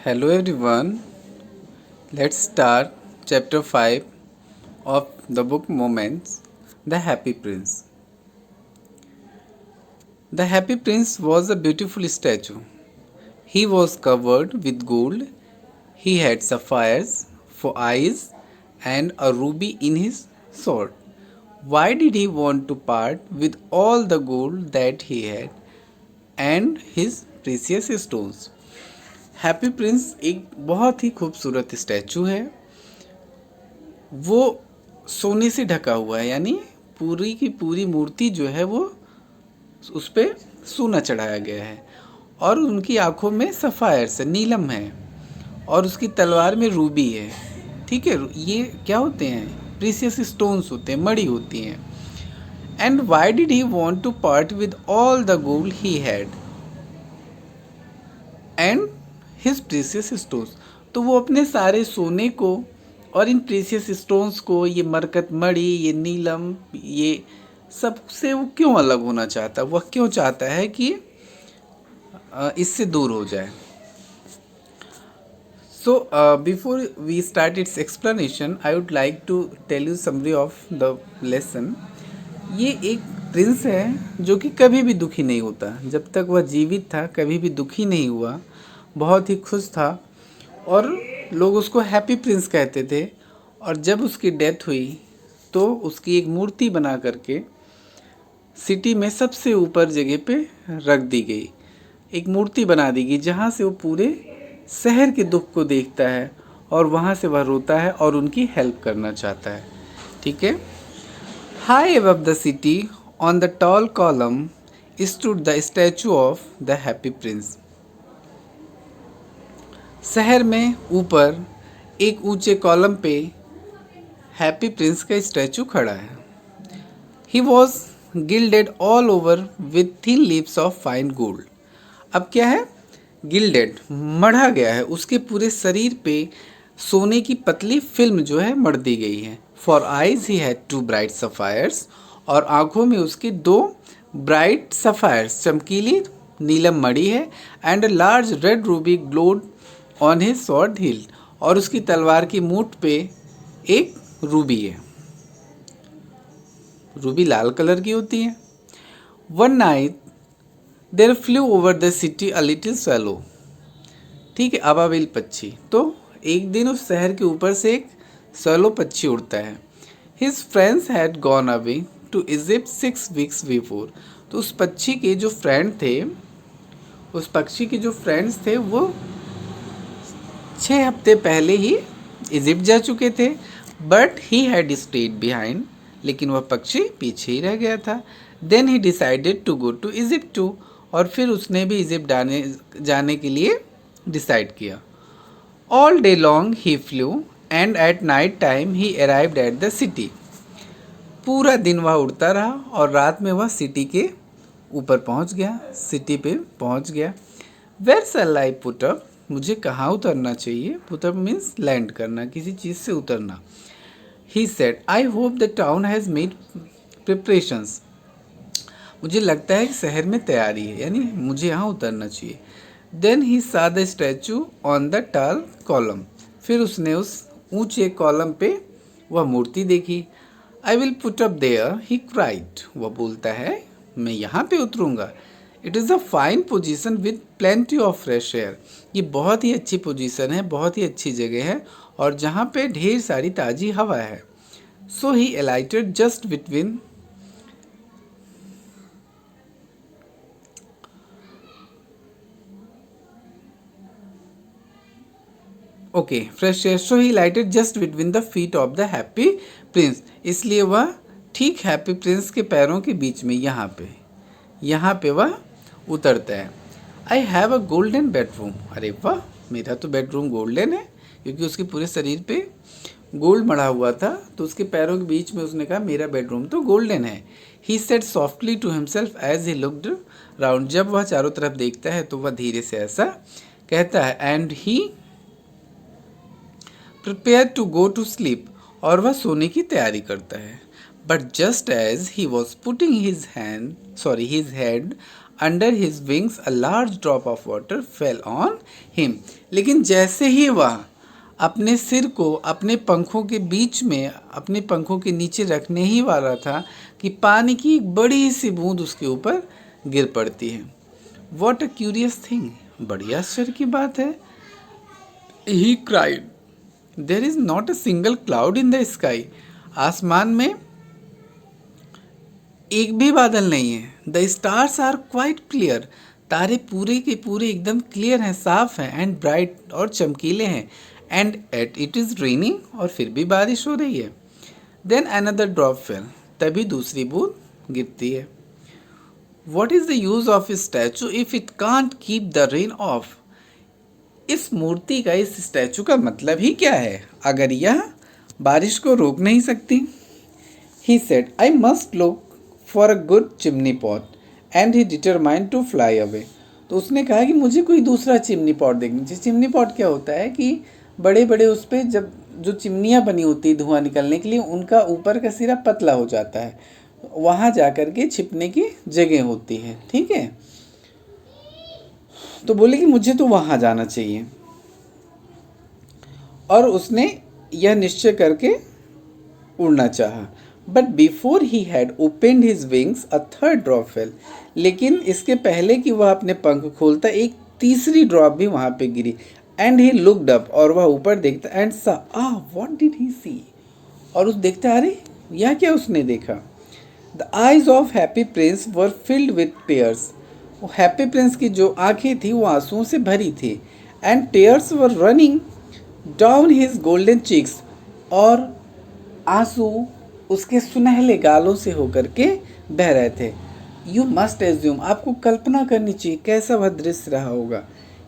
Hello everyone. Let's start chapter 5 of the book Moments. The Happy Prince. The Happy Prince was a beautiful statue. He was covered with gold. He had sapphires for eyes and a ruby in his sword. Why did he want to part with all the gold that he had and his precious stones? Happy Prince एक बहुत ही खूबसूरत statue है। वो सोने से ढका हुआ है, यानी पूरी की पूरी मूर्ति जो है वो उस पर सोना चढ़ाया गया है और उनकी आंखों में सफ़ायर से नीलम है और उसकी तलवार में रूबी है। ठीक है, ये क्या होते हैं? प्रीसियस स्टोन्स होते हैं, मड़ी होती हैं। And why did he want to part with all the gold he had and his precious stones. तो वो अपने सारे सोने को और इन प्रीसियस स्टोन्स को, ये मरकत मणि, ये नीलम, ये सब से वो क्यों अलग होना चाहता? वह क्यों चाहता है कि इससे दूर हो जाए? So before we start its explanation I would like to tell you summary of the lesson. ये एक प्रिंस है जो कि कभी भी दुखी नहीं होता। जब तक वह जीवित था कभी भी दुखी नहीं हुआ, बहुत ही खुश था और लोग उसको हैप्पी प्रिंस कहते थे। और जब उसकी डेथ हुई तो उसकी एक मूर्ति बना करके सिटी में सबसे ऊपर जगह पे रख दी गई। एक मूर्ति बना दी गई जहाँ से वो पूरे शहर के दुख को देखता है और वहाँ से वह रोता है और उनकी हेल्प करना चाहता है। ठीक है। High above the city on the tall column stood the statue of the Happy Prince. शहर में ऊपर एक ऊंचे कॉलम पे हैप्पी प्रिंस का स्टैचू खड़ा है। He was gilded all over with thin leaves of fine gold. अब क्या है? गिल्डेड, मढ़ा गया है। उसके पूरे शरीर पे सोने की पतली फिल्म जो है मढ़ दी गई है। For eyes he had 2 bright sapphires, और आंखों में उसके 2 ब्राइट सफ़ायर्स, चमकीली नीलम मड़ी है। And a large red ruby glowed on his sword hilt, और उसकी तलवार की मूठ पे एक रूबी है। रूबी लाल कलर की होती है। One night there flew over the city a little swallow. ठीक है, अबाबिल पक्षी। तो एक दिन उस शहर के ऊपर से एक स्वैलो पक्षी उड़ता है। His friends had gone away to Egypt 6 weeks before. तो उस पक्षी के जो फ्रेंड थे, उस पक्षी के जो फ्रेंड्स थे वो 6 हफ्ते पहले ही इजिप्ट जा चुके थे। But he had stayed behind, लेकिन वह पक्षी पीछे ही रह गया था। Then he decided to go to Egypt too, और फिर उसने भी इजिप्ट जाने के लिए डिसाइड किया। All day long he flu and at night time he arrived at the city. पूरा दिन वह उड़ता रहा और रात में वह सिटी के ऊपर पहुंच गया, सिटी पे पहुंच गया। Where shall I put up? मुझे कहाँ उतरना चाहिए? पुट अप मीन्स लैंड करना, किसी चीज़ से उतरना। He said I hope the town has made preparations. मुझे लगता है कि शहर में तैयारी है, यानी मुझे यहाँ उतरना चाहिए। Then he saw the statue on the tall column. फिर उसने उस ऊंचे कॉलम पे वह मूर्ति देखी। I will put up there he cried. वह बोलता है मैं यहाँ पे उतरूँगा। It is a fine position with plenty of fresh air. ये बहुत ही अच्छी पोजीशन है, बहुत ही अच्छी जगह है और जहाँ पे ढेर सारी ताज़ी हवा है। So he alighted just between okay fresh air. So he lighted just between the feet of the Happy Prince. इसलिए वह ठीक हैप्पी प्रिंस के पैरों के बीच में यहाँ पे वह उतरता है। I have a golden bedroom. अरे वाह, मेरा तो बेडरूम गोल्डन है, क्योंकि उसके पूरे शरीर पे गोल्ड मढ़ा हुआ था। तो उसके पैरों के बीच में उसने कहा मेरा बेडरूम तो गोल्डन है। He said softly to himself as he looked round. जब वह चारों तरफ देखता है तो वह धीरे से ऐसा कहता है। And he prepare to go to sleep, और वह सोने की तैयारी करता है। But just as he was putting his head under his wings a large drop of water fell on him. लेकिन जैसे ही वह अपने सिर को अपने पंखों के बीच में, अपने पंखों के नीचे रखने ही वाला था कि पानी की एक बड़ी सी बूंद उसके ऊपर गिर पड़ती है। वॉट अ क्यूरियस थिंग, बड़ी आश्चर्य की बात है। He cried, there is not a single cloud in the sky. आसमान में एक भी बादल नहीं है। The stars are quite clear, तारे पूरे के पूरे एकदम क्लियर हैं, साफ हैं, एंड ब्राइट और चमकीले हैं। And at it is raining, और फिर भी बारिश हो रही है। देन अनदर ड्रॉप फेल, तभी दूसरी बूंद गिरती है। What is the use of statute if it can't keep the rain of. इस मूर्ति का, इस स्टैचू का मतलब ही क्या है अगर यह बारिश को रोक नहीं सकती। He said, I must look for a good chimney pot, and he determined to fly away. तो उसने कहा कि मुझे कोई दूसरा चिमनी पॉट देखनी चाहिए। चिमनी पॉट क्या होता है कि बड़े बड़े उस पर जब जो चिमनियाँ बनी होती है धुआं निकलने के लिए, उनका ऊपर का सिरा पतला हो जाता है, वहाँ जा कर के छिपने की जगह होती है। ठीक है, तो बोले कि मुझे तो वहाँ जाना चाहिए, और उसने यह निश्चय करके उड़ना चाहा। But before he had opened his wings a third drop fail. लेकिन इसके पहले कि वह अपने पंख खोलता, एक तीसरी ड्रॉप भी वहाँ पे गिरी। एंड ही लुक्ड अप, और वह ऊपर देखता, एंड सा व्हाट डिड ही सी, और उस देखता, अरे यह क्या उसने देखा। The eyes of Happy Prince were filled with tears. वो हैप्पी प्रिंस की जो आंखें थी वो आंसुओं से भरी थी। And tears were running down his golden cheeks, और आंसू उसके सुनहले गालों से होकर के बह रहे थे। यू मस्ट एज्यूम, आपको कल्पना करनी चाहिए कैसा वह दृश्य रहा होगा।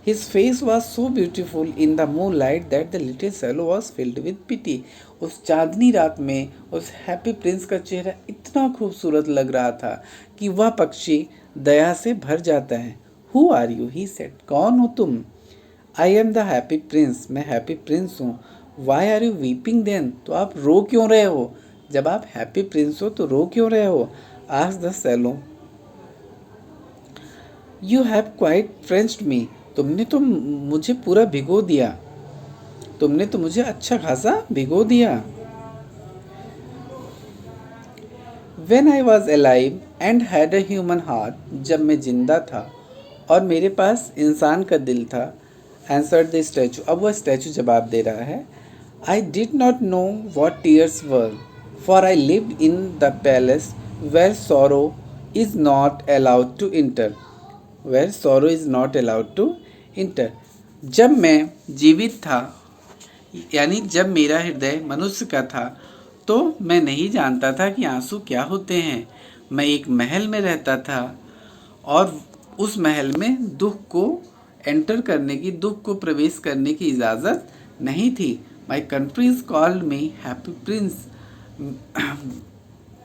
His face was so beautiful in the moonlight that the little swallow was filled with pity. उस चांदनी रात में उस हैप्पी प्रिंस का चेहरा इतना खूबसूरत लग रहा था कि वह पक्षी दया से भर जाता है। Who are you, he said, कौन हो तुम। I am the Happy Prince, मैं हैप्पी प्रिंस हूँ। Why are you weeping then, तो आप रो क्यों रहे हो। जब आप हैप्पी प्रिंस हो तो रो क्यों रहे हो। Asked the swallow, you have quite drenched me, तुमने तो मुझे पूरा भिगो दिया, तुमने तो मुझे अच्छा खासा भिगो दिया। When I was alive and had a human heart, जब मैं जिंदा था और मेरे पास इंसान का दिल था, answered the statue, अब वह स्टैचू जवाब दे रहा है, I did not know what tears were, for I lived in the palace where sorrow is not allowed to enter. Where sorrow is not allowed to enter. जब मैं जीवित था, यानी जब मेरा हृदय मनुष्य का था, तो मैं नहीं जानता था कि आंसू क्या होते हैं। मैं एक महल में रहता था और उस महल में दुख को एंटर करने की, दुख को प्रवेश करने की इजाज़त नहीं थी। My courtiers called me Happy Prince,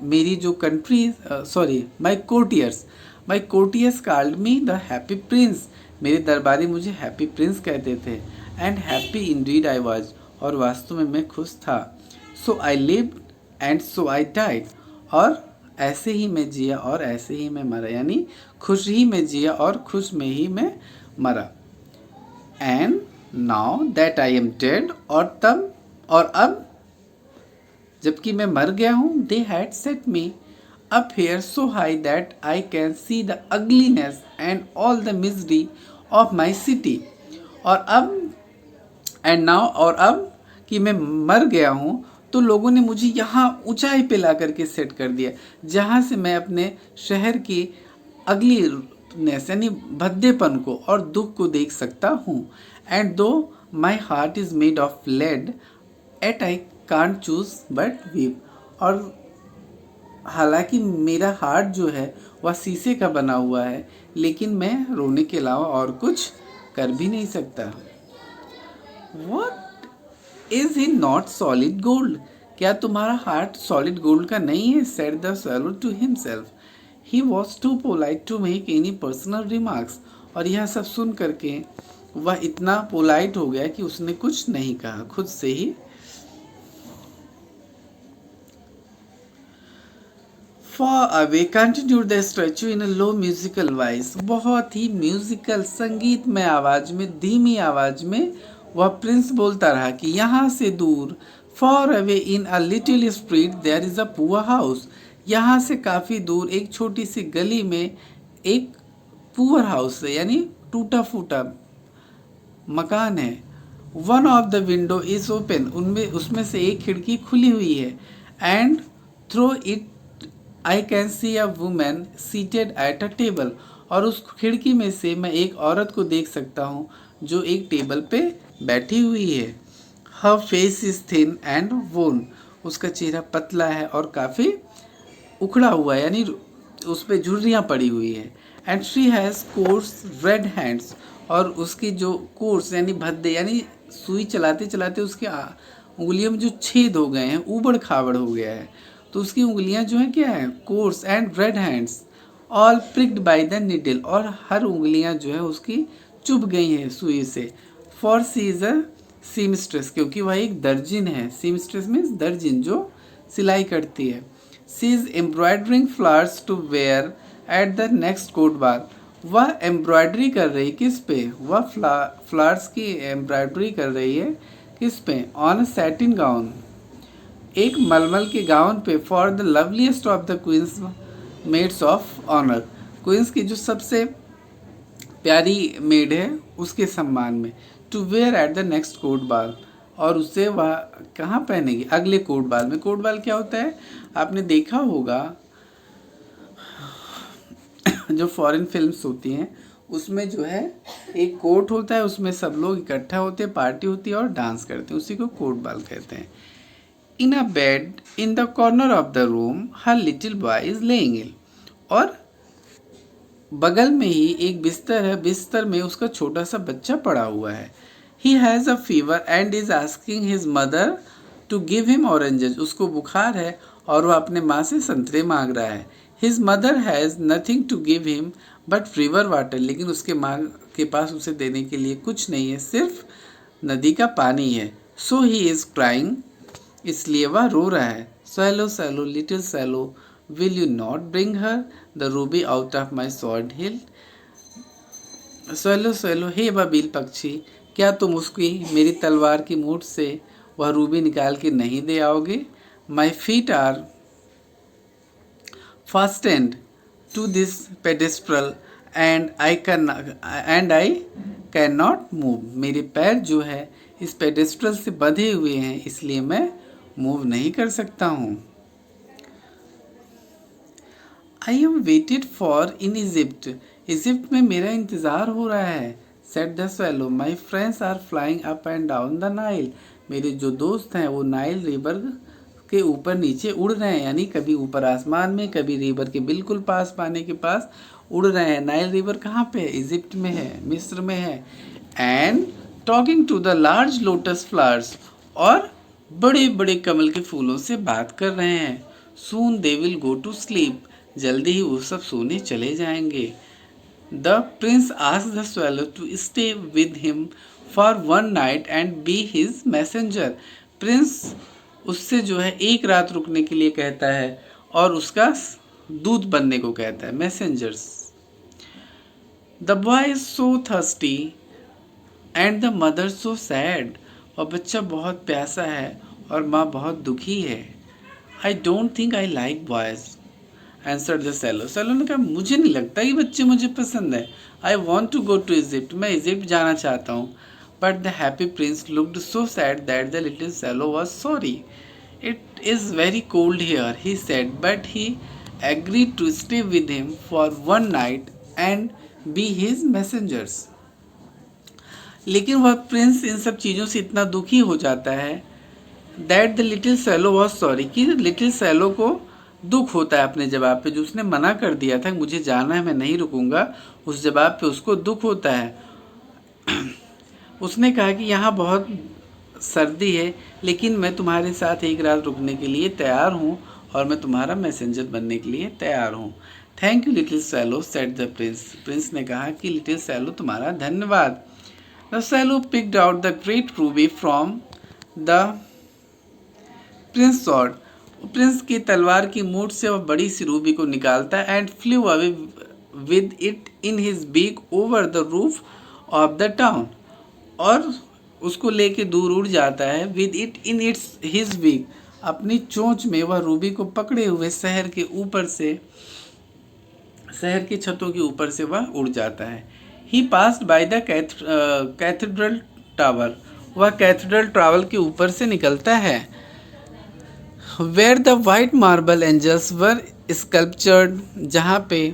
मेरी जो my courtiers called me the Happy Prince, मेरे दरबारी मुझे हैप्पी प्रिंस कहते थे। And happy indeed I was, और वास्तव में मैं खुश था। So I lived and so I died, और ऐसे ही मैं जिया और ऐसे ही मैं मरा, यानी खुश ही में जिया और खुश में ही मैं मरा। And now that I am dead, और अब जबकि मैं मर गया हूँ, they had set me up here so high that I can see the ugliness and all the misery of my city. और अब एंड नाउ, और अब कि मैं मर गया हूँ, तो लोगों ने मुझे यहाँ ऊंचाई पे ला करके सेट कर दिया, जहाँ से मैं अपने शहर की अगलीनेस यानी भद्देपन को और दुख को देख सकता हूँ। And though my heart is made of lead yet I can't choose but weep, और हालांकि मेरा हार्ट जो है वह शीशे का बना हुआ है, लेकिन मैं रोने के अलावा और कुछ कर भी नहीं सकता। What is he not solid gold? क्या तुम्हारा हार्ट सॉलिड गोल्ड का नहीं है? said the swallow to himself. He was too polite to make any personal remarks. और यह सब सुन करके वह इतना पोलाइट हो गया कि उसने कुछ नहीं कहा, खुद से ही। Far away continued the statue in a low musical voice. बहुत ही म्यूजिकल संगीतमय आवाज में, धीमी आवाज में वह प्रिंस बोलता रहा कि यहाँ से दूर, far away in a little street there is a poor house. यहाँ से काफी दूर एक छोटी सी गली में एक पुअर हाउस है, यानी टूटा फूटा मकान है. One of the window is open, उनमें उसमें से एक खिड़की खुली हुई है. And through it I can see a women seated at a table, और उस खिड़की में से मैं एक औरत को देख सकता हूँ जो एक टेबल पे बैठी हुई है. हर फेस इज थिन एंड वोन, उसका चेहरा पतला है और काफ़ी उखड़ा हुआ है, यानी उस पर झुर्रियाँ पड़ी हुई है. And she has course red hands, और उसकी जो कोर्स यानी भद्दे, यानी सुई चलाते चलाते उसके उंगलियों में जो छेद हो गए हैं, ऊबड़ खाबड़ हो गया है, तो उसकी उंगलियां जो हैं क्या है, coarse and red hands all pricked by the needle, और हर उंगलियां जो है उसकी चुभ गई हैं सुई से. For she is a seamstress, क्योंकि वह एक दर्जिन है. सीमस्ट्रेस मीन्स दर्जिन जो सिलाई करती है. She is embroidering flowers to wear at the next court ball, वह एम्ब्रॉयडरी कर रही किस पे, वह फ्लावर्स की एम्ब्रॉयडरी कर रही है किस पे, ऑन सैटिन गाउन, एक मलमल के गाउन पे. For the loveliest of the queen's maids of honour, queen's की जो सबसे प्यारी मेड है उसके सम्मान में. To wear at the next court ball, और उसे वह कहाँ पहनेगी, अगले कोर्ट बाल में. कोर्ट बाल क्या होता है, आपने देखा होगा जो फॉरेन फिल्म्स होती हैं उसमें जो है एक कोर्ट होता है, उसमें सब लोग इकट्ठा होते हैं, पार्टी होती है और डांस करते हैं, उसी को कोर्ट बाल कहते हैं. In a bed in the corner of the room her little boy is lying ill, और बगल में ही एक बिस्तर है, बिस्तर में उसका छोटा सा बच्चा पड़ा हुआ है. He has a fever and is asking his mother to give him oranges, उसको बुखार है और वह अपने माँ से संतरे मांग रहा है. His mother has nothing to give him but river water, लेकिन उसके माँ के पास उसे देने के लिए कुछ नहीं है, सिर्फ नदी का पानी है. सो ही इज़ क्राइंग, इसलिए वह रो रहा है. Swallow swallow little swallow will you not bring her the ruby out of my sword hilt. Swallow swallow, हे बबील पक्षी, क्या तुम उसकी मेरी तलवार की मूठ से वह रूबी निकाल के नहीं दे आओगे. My feet are fastened to this pedestal and I cannot move, मेरे पैर जो है इस पेडेस्ट्रल से बंधे हुए हैं, इसलिए मैं मूव नहीं कर सकता हूँ. I am waited for in Egypt, Egypt में मेरा इंतज़ार हो रहा है. said the swallow, my friends are flying up and down the Nile, मेरे जो दोस्त हैं वो नाइल रिवर के ऊपर नीचे उड़ रहे हैं, यानी कभी ऊपर आसमान में, कभी रिवर के बिल्कुल पास, पानी के पास उड़ रहे हैं. नाइल रिवर कहाँ पे है, इजिप्ट में है, मिस्र में है. And talking to the large lotus flowers, और बड़े बड़े कमल के फूलों से बात कर रहे हैं. Soon they will go to sleep, जल्दी ही वो सब सोने चले जाएंगे. The prince asked the swallow to stay with him for one night and be his messenger, prince उससे जो है एक रात रुकने के लिए कहता है और उसका दूत बनने को कहता है, messengers. The boy is so thirsty and the mother so sad, और बच्चा बहुत प्यासा है और माँ बहुत दुखी है. I don't think I like boys answered the swallow, swallow ने कहा मुझे नहीं लगता ये बच्चे मुझे पसंद है. I want to go to Egypt, मैं इजिप्ट जाना चाहता हूँ. But the happy prince looked so sad that the little swallow was sorry. It is very cold here, he said, but he agreed to stay with him for one night and be his messengers. लेकिन वह Prince इन सब चीज़ों से इतना दुखी हो जाता है that the little swallow was sorry, कि लिटिल सैलो को दुख होता है अपने जवाब पे, जो उसने मना कर दिया था मुझे जाना है, मैं नहीं रुकूंगा, उस जवाब पे उसको दुख होता है. उसने कहा कि यहाँ बहुत सर्दी है, लेकिन मैं तुम्हारे साथ एक रात रुकने के लिए तैयार हूँ और मैं तुम्हारा मैसेंजर बनने के लिए तैयार हूँ. Thank you little swallow said the prince, prince ने कहा कि लिटिल सैलो तुम्हारा धन्यवाद. The swallow picked out the great ruby from the prince sword, prince की तलवार की मूठ से वह बड़ी सी रूबी को निकालता है and flew away with it in his beak over the roof of the town, और उसको लेके दूर उड़ जाता है। With it in its his beak, अपनी चोंच में वह रूबी को पकड़े हुए शहर के ऊपर से, शहर की छतों के ऊपर से वह उड़ जाता है। He passed by the cathedral tower, वह कैथेड्रल टावर के ऊपर से निकलता है। Where the white marble angels were sculptured, जहाँ पे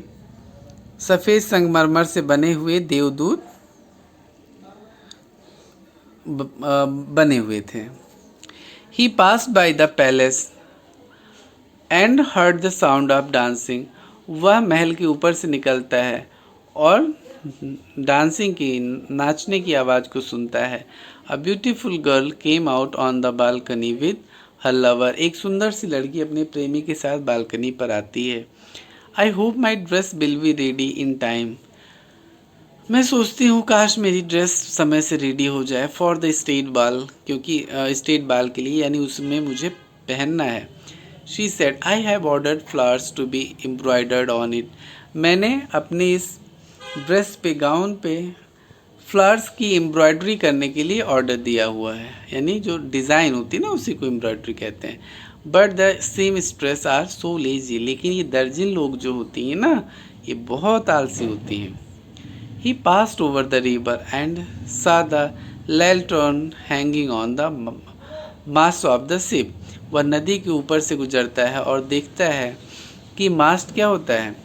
सफ़ेद संगमरमर से बने हुए देवदूत बने हुए थे। He passed by the palace and heard the sound of dancing, वह महल के ऊपर से निकलता है और डांसिंग की, नाचने की आवाज़ को सुनता है। A beautiful girl came out on the balcony with her lover, एक सुंदर सी लड़की अपने प्रेमी के साथ बालकनी पर आती है। I hope my dress will be ready in time, मैं सोचती हूँ काश मेरी ड्रेस समय से रेडी हो जाए फॉर द स्टेट बाल, क्योंकि स्टेट बाल के लिए, यानी उसमें मुझे पहनना है। She said I have ordered flowers to be embroidered on it, मैंने अपनी इस ड्रेस पे, गाउन पे फ्लावर्स की एम्ब्रॉयडरी करने के लिए ऑर्डर दिया हुआ है, यानी जो डिज़ाइन होती है ना उसी को एम्ब्रॉयडरी कहते हैं। But the seamstress are so lazy, लेकिन ये दर्जन लोग जो होती हैं ना, ये बहुत आलसी होती हैं। He passed over the river and saw the lantern hanging on the mast of the ship. वह नदी के ऊपर से गुजरता है और देखता है कि मास्ट क्या होता है,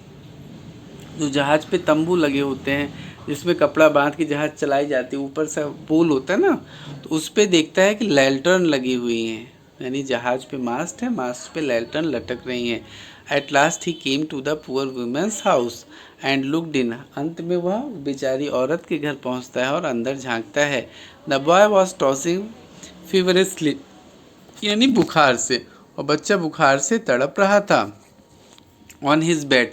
जो जहाज पे तंबू लगे होते हैं जिसमें कपड़ा बांध के जहाज चलाई जाती है, ऊपर से पोल होता है ना, तो उस पे देखता है कि लैल्टर्न लगी हुई हैं, यानी जहाज पे मास्ट है, मास्ट पे लैल्टर्न लटक रही हैं। At last he came to the poor women's house and looked in, अंत में वह बेचारी औरत के घर पहुंचता है और अंदर झांकता है। द बॉय वॉज टॉसिंग फीवरिशली, यानी बुखार से, और बच्चा बुखार से तड़प रहा था। On his bed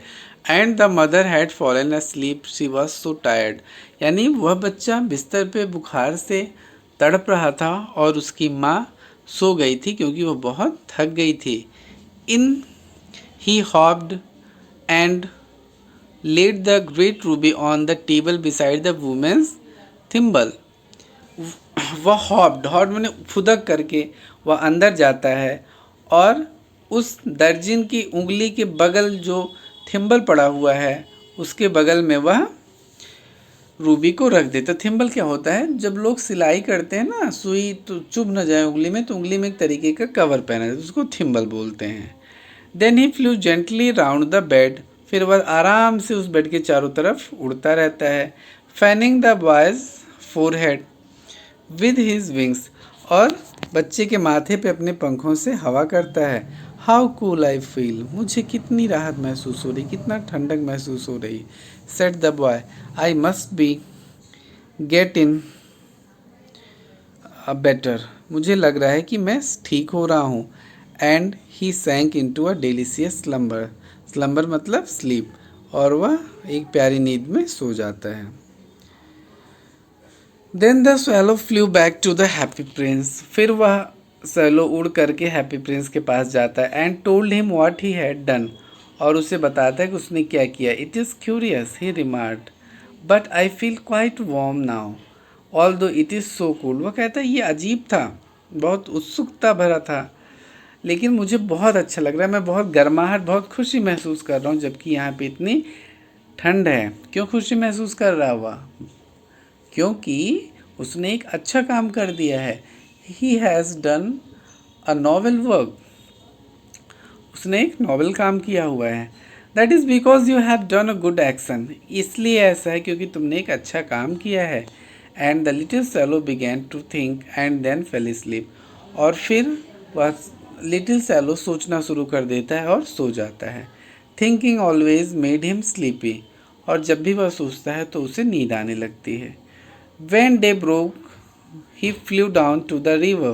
and the mother had fallen asleep, she was so tired, यानी वह बच्चा बिस्तर पे बुखार से तड़प रहा था और उसकी माँ सो गई थी क्योंकि वह बहुत थक गई थी। In he hopped and laid the great ruby on the table beside the woman's thimble, वह हॉप्ड, हॉप्ड मैंने फुदक करके वह अंदर जाता है और उस दर्जिन की उंगली के बगल जो थिम्बल पड़ा हुआ है उसके बगल में वह रूबी को रख देता। थिम्बल क्या होता है, जब लोग सिलाई करते हैं ना, सुई तो चुभ न जाए उंगली में, तो उंगली में एक तरीके का कवर पहना जाता है, उसको थिम्बल बोलते हैं। Then he flew gently round the bed, फिर वह आराम से उस बेड के चारों तरफ उड़ता रहता है। Fanning the boys forehead with his wings, और बच्चे के माथे पे अपने पंखों से हवा करता है। हाउ कूल आई फील, मुझे कितनी राहत महसूस हो रही, कितना ठंडक महसूस हो रही। Set the boy I must be get in better, मुझे लग रहा है कि मैं ठीक हो रहा हूँ। And he sank into a delicious slumber, slumber मतलब स्लीप, और वह एक प्यारी नींद में सो जाता है। Then the swallow flew back to the Happy Prince, फिर वह स्वेलो उड़ करके हैप्पी प्रिंस के पास जाता है। And told him what he had done, और उसे बताता है कि उसने क्या किया। It is curious he remarked, but I feel quite warm now although it is so cool, वह कहता है ये अजीब था, बहुत उत्सुकता भरा था, लेकिन मुझे बहुत अच्छा लग रहा है, मैं बहुत गर्माहट, बहुत खुशी महसूस कर रहा हूँ, जबकि यहाँ पे इतनी ठंड है। क्यों खुशी महसूस कर रहा हुआ, क्योंकि उसने एक अच्छा काम कर दिया है। He has done a novel work, उसने एक नॉवेल काम किया हुआ है। That is because you have done a good action, इसलिए ऐसा है क्योंकि तुमने एक अच्छा काम किया है। And the little swallow began to think and then fell sleep, और फिर वह लिटिल सैलो सोचना शुरू कर देता है और सो जाता है। Thinking always made him sleepy, और जब भी वह सोचता है तो उसे नींद आने लगती है। When day broke, he flew down to the river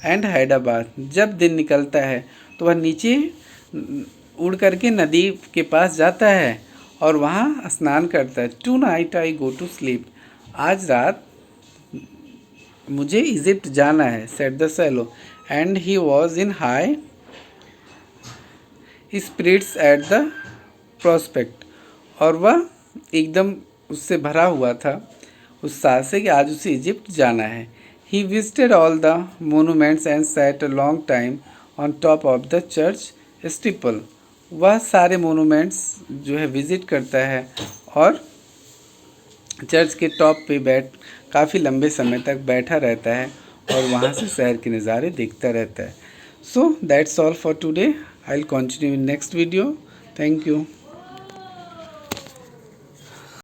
and had a bath. जब दिन निकलता है तो वह नीचे उड़ करके नदी के पास जाता है और वहाँ स्नान करता है। Tonight I go to sleep. आज रात मुझे इजिप्ट जाना है, said the swallow, and he was in high spirits at the prospect, और वह एकदम उससे भरा हुआ था उत्साह से कि आज उसे इजिप्ट जाना है। He visited all the monuments and set a long time on top of the church steeple. वह सारे मोनूमेंट्स जो है विजिट करता है और चर्च के टॉप पे काफ़ी लंबे समय तक बैठा रहता है और वहाँ से शहर के नज़ारे देखता रहता है। So that's all for today. I will continue in next video. Thank you.